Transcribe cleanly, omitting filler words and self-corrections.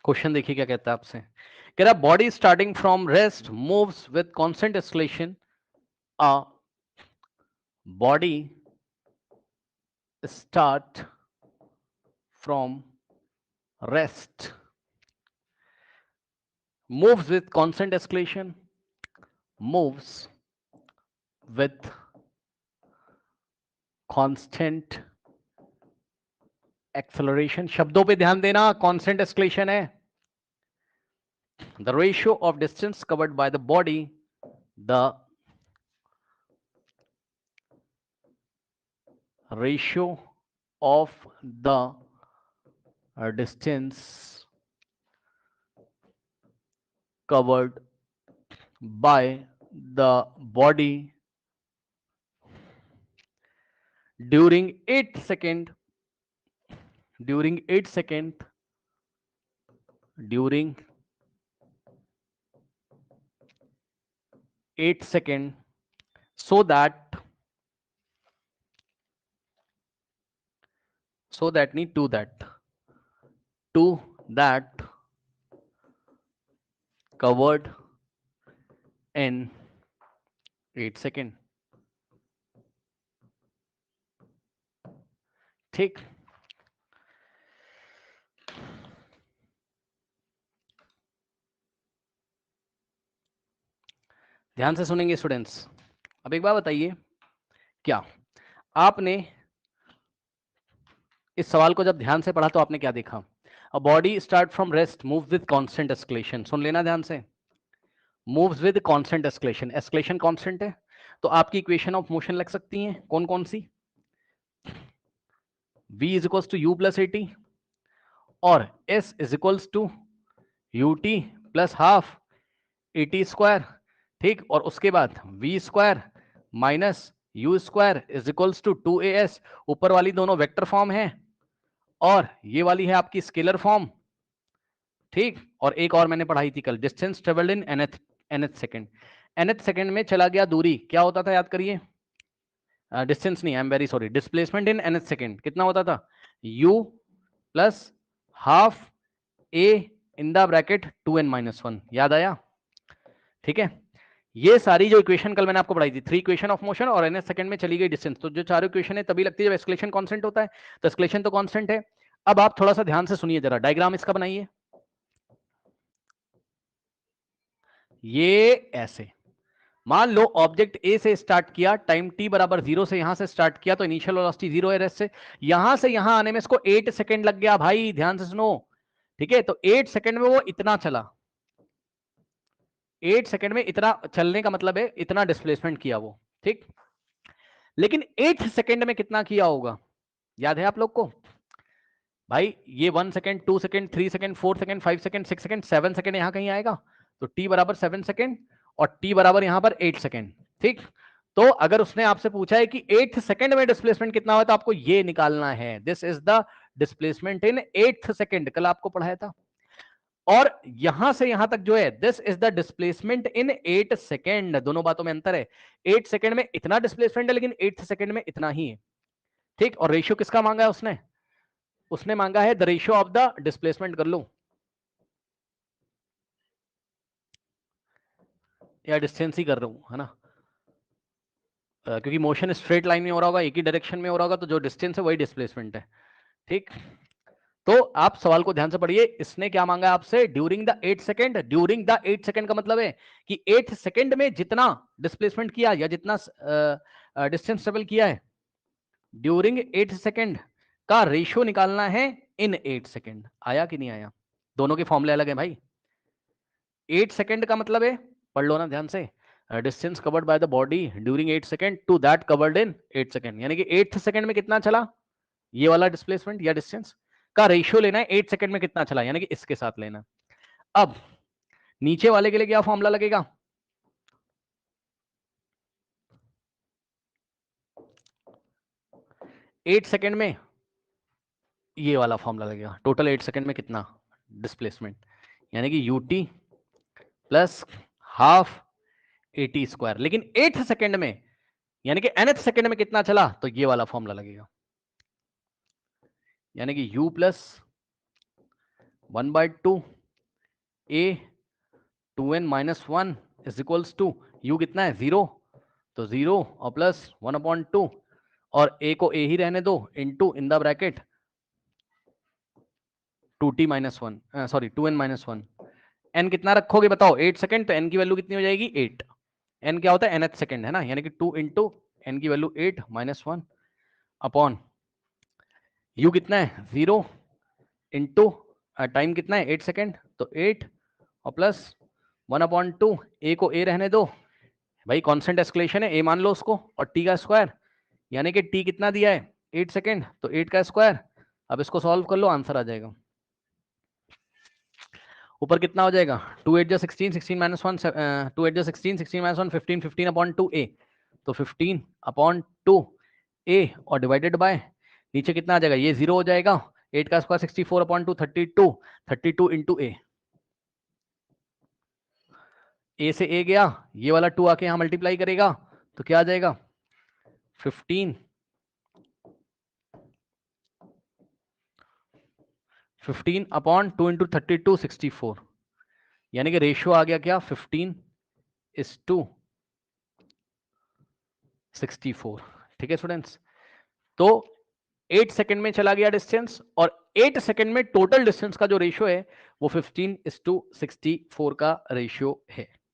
Question देखिए क्या कहता है आपसे, कह रहा body starting from rest moves with constant acceleration, a body start from rest moves with constant escalation, moves with constant acceleration. शब्दों पे ध्यान देना, constant escalation है. The ratio of distance covered by the body, the ratio of the distance covered by the body during 8 second, during 8 second, during 8 second, so that need to that covered in 8 second. ठीक, ध्यान से सुनेंगे students. अब एक बात बताइए, क्या आपने इस सवाल को जब ध्यान से पढ़ा तो आपने क्या देखा? A body start from rest moves with constant acceleration. सुन लेना ध्यान से, moves with constant acceleration. Acceleration constant है तो आपकी इक्वेशन ऑफ मोशन लग सकती है कौन कौन सी? v is equals to u plus a t और s is equals to ut plus half a t square. ठीक, और उसके बाद v square minus u square is equals to 2as. ऊपर वाली दोनों वेक्टर फॉर्म है और ये वाली है आपकी स्केलर फॉर्म. ठीक, और एक और मैंने पढ़ाई थी कल, distance travelled in nth second. nth second में चला गया दूरी, क्या होता था याद करिए? डिस्टेंस नहीं, I am very sorry, displacement in nth second कितना होता था? u plus half a in the bracket 2n-1. याद आया? ठीक है, ये सारी जो इक्वेशन कल मैंने आपको पढ़ाई थी, 3 इक्वेशन ऑफ मोशन और nth सेकंड में चली गई डिस्टेंस, तो जो चारों इक्वेशन है तभी लगती है जब एस्केलेशन कांस्टेंट होता है. तो एस्केलेशन तो कांस्टेंट है. अब आप थोड़ा सा ध्यान से सुनिए जरा, डायग्राम इसका बनाइए. ये ऐसे मान लो ऑब्जेक्ट ए से स्टार्ट किया, टाइम टी बराबर 0 से यहां से स्टार्ट किया, तो इनिशियल वेलोसिटी 0 है रेस्ट से. यहां से यहां आने में इसको 8 सेकंड लग गया. भाई ध्यान से सुनो, ठीक है? तो 8 सेकंड में वो इतना चला. 8 सेकंड में इतना चलने का मतलब है इतना डिस्प्लेसमेंट किया वो. ठीक, लेकिन 8 सेकंड में कितना किया होगा याद है आप लोग को? भाई ये 1 second, 2 second, 3 second, 4 second, 5 second, 6 second, 7 second यहां कहीं आएगा. तो t बराबर 7 सेकंड और t बराबर यहां पर 8 सेकंड. ठीक, तो अगर उसने आपसे पूछा है कि 8 सेकंड में डिस्प्लेसमेंट कितना हुआ तो आपको ये निकालना है. This is the displacement in 8 second, कल आपको पढ़ाया था. और यहां से यहां तक जो है, this is the displacement in 8 second. दोनों बातों में अंतर है. 8 सेकंड में इतना डिस्प्लेसमेंट है लेकिन 8 सेकंड में इतना ही है. ठीक, और रेशियो किसका मांगा है उसने? उसने मांगा है the ratio of the displacement. कर लो या डिस्टेंस ही कर रहा हूं, है ना? क्योंकि मोशन स्ट्रेट लाइन में हो रहा होगा, एक ही डायरेक्शन में हो रहा होगा, तो जो डिस्टेंस है वही डिस्प्लेसमेंट है. ठीक, तो आप सवाल को ध्यान से पढ़िए. इसने क्या मांगा आपसे? During the 8 second. During the 8 second का मतलब है कि 8 सेकंड में जितना डिस्प्लेसमेंट किया या जितना डिस्टेंस ट्रेवल किया है ड्यूरिंग 8 सेकंड का रेशियो निकालना है इन 8 सेकंड. आया कि नहीं आया? दोनों के फॉर्मूले अलग है भाई. 8 सेकंड का मतलब है, पढ़ लो ना ध्यान से, distance covered by the body during 8 second to that covered in 8 second. यानी कि 8 सेकंड में कितना चला ये वाला डिस्प्लेसमेंट या डिस्टेंस का रेशियो लेना है 8 सेकंड में कितना चला, यानी कि इसके साथ लेना. अब नीचे वाले के लिए क्या फॉर्मूला लगेगा? एट सेकंड में ये वाला फॉर्मूला लगेगा. टोटल 8 सेकंड में कितना डिस्प्लेसमेंट, यानी कि UT plus half a t square. लेकिन 8 सेकंड में यानी कि nth सेकंड में कितना चला, तो ये वाला फॉर्मूला लगेगा, यानी कि u plus 1/2 a 2n minus one is equals to u कितना है 0, तो 0 और प्लस 1/2 और a को a ही रहने दो into in the bracket 2t minus one, sorry 2n minus one. n कितना रखोगे बताओ, 8 सेकंड, तो n की वैल्यू कितनी हो जाएगी 8। n क्या होता है nth सेकंड है ना, यानी कि 2 इंटू n की value 8 minus one upon u कितना है 0 इंटू टाइम कितना है 8 सेकंड, तो 8 और प्लस 1/2, a को a रहने दो भाई, कांस्टेंट एस्केलेशन है, a मान लो उसको, और t का स्क्वायर, यानी कि t कितना दिया है 8 सेकंड, तो 8 का स्क्वायर। अब इसको सॉल्व कर लो, आंसर आ जाएगा। ऊपर कितना हो जाएगा 2 8 16, 16 माइनस 1, 2 8 16, 16 माइनस 1 15, 15 अपॉन 2a, तो 15 अपॉन 2a और डिवाइडेड बाय नीचे कितना आ जाएगा, ये 0 हो जाएगा, 8 का स्क्वायर 64 अपॉन 2 32, 32 इंटू a से a गया, ये वाला 2 आके यहां मल्टीप्लाई करेगा, तो क्या आ जाएगा 15 अपॉन 2 इंटू 32 64, यानी कि रेशियो आ गया क्या 15:64। ठीक है स्टूडेंट्स, तो 8 सेकंड में चला गया डिस्टेंस, और 8 सेकंड में टोटल डिस्टेंस का जो रेशियो है वो 15:64 का रेशियो है।